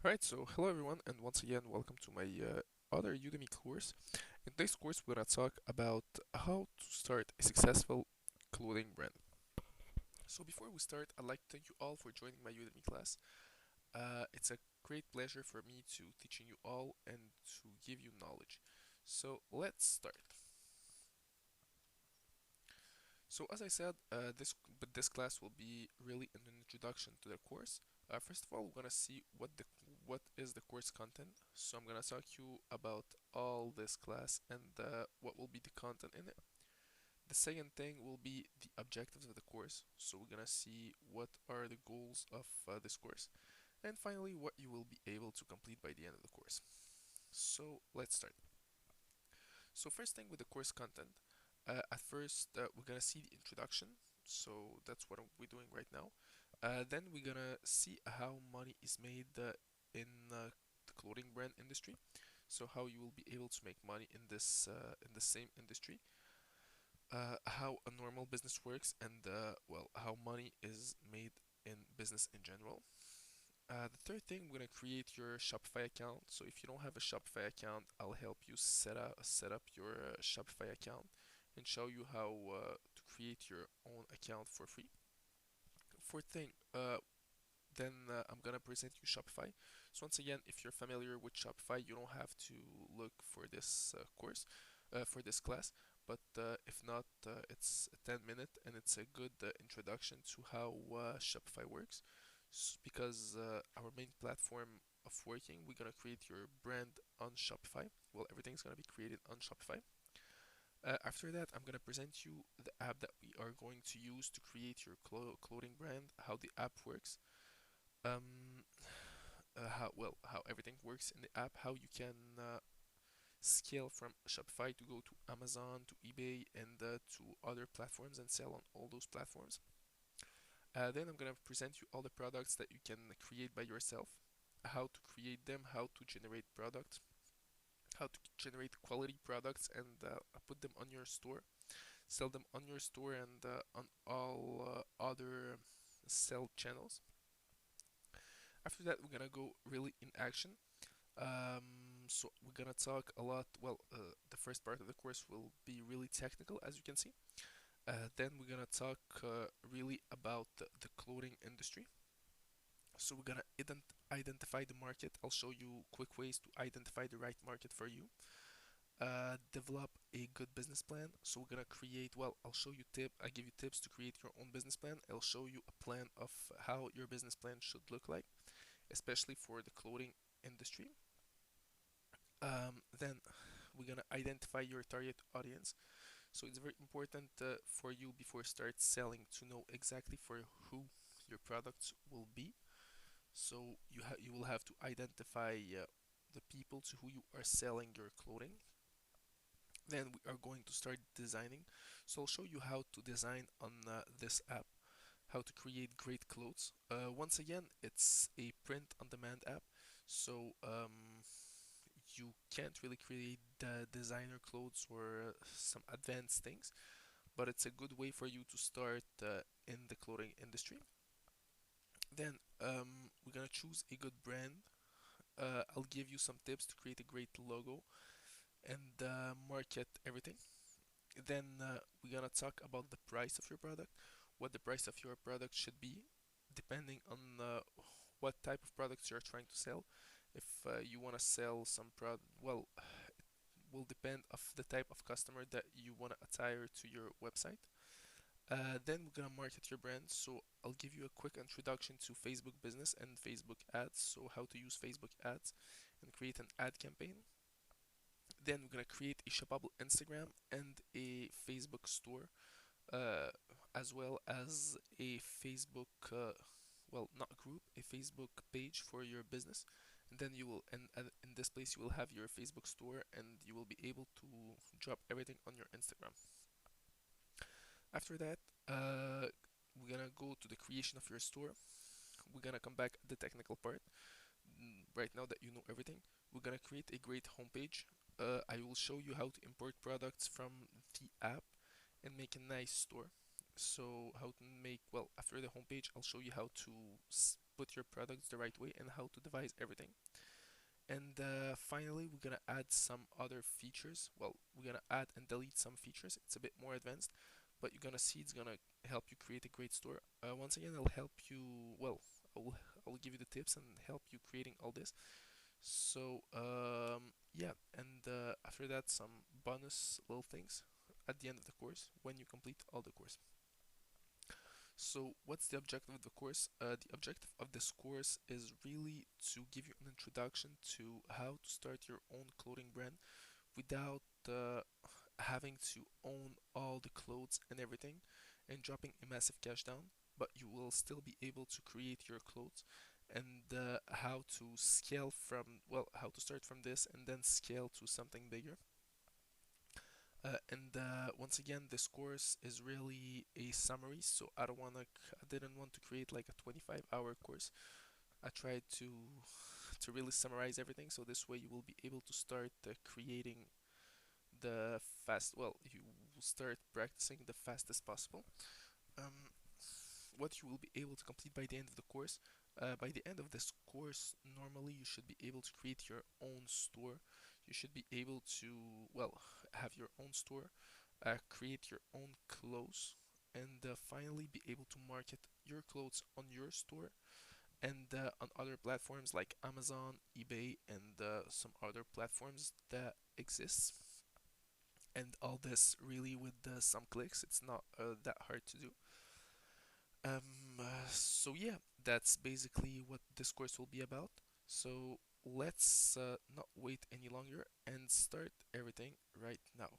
Alright, so hello everyone, and once again, welcome to my other Udemy course. In today's course, we're gonna talk about how to start a successful clothing brand. So before we start, I'd like to thank you all for joining my Udemy class. It's a great pleasure for me to teaching you all and to give you knowledge. So let's start. So as I said, this class will be really an introduction to the course. First of all, we're gonna see what is the course content. So I'm gonna talk you about all this class and what will be the content in it. The second thing will be the objectives of the course. So we're gonna see what are the goals of this course, and finally what you will be able to complete by the end of the course. So let's start. So first thing with the course content, at first we're gonna see the introduction. So that's what we're doing right now. Then we're gonna see how money is made in the clothing brand industry. So how you will be able to make money in the same industry. How a normal business works and well, how money is made in business in general. The third thing, we're gonna create your Shopify account. So if you don't have a Shopify account, I'll help you set up your Shopify account and show you how to create your own account for free. Fourth thing, then I'm gonna present you Shopify. So once again, if you're familiar with Shopify, you don't have to look for this for this class. But if not, it's a 10 minute and it's a good introduction to how Shopify works. Because our main platform of working, we're gonna create your brand on Shopify. Well, everything's gonna be created on Shopify. After that, I'm gonna present you the app that we are going to use to create your clothing brand, how the app works, um, how everything works in the app, how you can scale from Shopify to go to Amazon, to eBay, and to other platforms and sell on all those platforms. Then I'm gonna present you all the products that you can create by yourself, how to create them, how to generate products, how to generate quality products and put them on your store, sell them on your store and on all other sell channels. After that, we're gonna go really in action. So we're gonna talk a lot. Well, the first part of the course will be really technical, as you can see. Then we're gonna talk really about the clothing industry. So we're gonna identify the market. I'll show you quick ways to identify the right market for you. Develop a good business plan. So we're gonna create. Well, I'll show you tip. I give you tips to create your own business plan. I'll show you a plan of how your business plan should look like, especially for the clothing industry. Then we're gonna identify your target audience. So it's very important for you before start selling to know exactly for who your products will be. So you will have to identify the people to who you are selling your clothing. Then we are going to start designing. So I'll show you how to design on this app, how to create great clothes. Once again, it's a print on demand app. So you can't really create designer clothes or some advanced things, but it's a good way for you to start in the clothing industry. Then we're gonna choose a good brand. I'll give you some tips to create a great logo and market everything. Then we're gonna talk about the price of your product, what the price of your product should be, depending on what type of products you're trying to sell. If you want to sell some product, well, it will depend of the type of customer that you want to attire to your website. Then we're gonna market your brand. So I'll give you a quick introduction to Facebook business and Facebook ads. So how to use Facebook ads and create an ad campaign. Then we're gonna create a shoppable Instagram and a Facebook store, uh, as well as a Facebook, well, not a group, a Facebook page for your business. And then you will, and in this place, you will have your Facebook store, and you will be able to drop everything on your Instagram. After that, we're gonna go to the creation of your store. We're gonna come back at the technical part. Right now that you know everything, we're gonna create a great homepage. I will show you how to import products from the app and make a nice store. So how to make, well, after the homepage, I'll show you how to put your products the right way and how to devise everything. And finally, we're gonna add some other features. Well, we're gonna add and delete some features. It's a bit more advanced, but you're gonna see it's gonna help you create a great store. Once again, I'll help you. Well, I'll I'll give you the tips and help you creating all this. So yeah, and after that, some bonus little things at the end of the course when you complete all the course. So what's the objective of the course? The objective of this course is really to give you an introduction to how to start your own clothing brand without having to own all the clothes and everything and dropping a massive cash down, but you will still be able to create your clothes and how to scale from, well, how to start from this and then scale to something bigger. And once again, this course is really a summary, so I didn't want to create like a 25-hour course. I tried to really summarize everything, so this way you will be able to start creating the well, you will start practicing the fastest possible. Um, what you will be able to complete by the end of the course. By the end of this course, normally you should be able to create your own store. You should be able to, well, have your own store, create your own clothes, and finally be able to market your clothes on your store and on other platforms like Amazon, eBay, and some other platforms that exist. And all this really with some clicks. It's not that hard to do. So yeah, that's basically what this course will be about. So let's not wait any longer and start everything right now.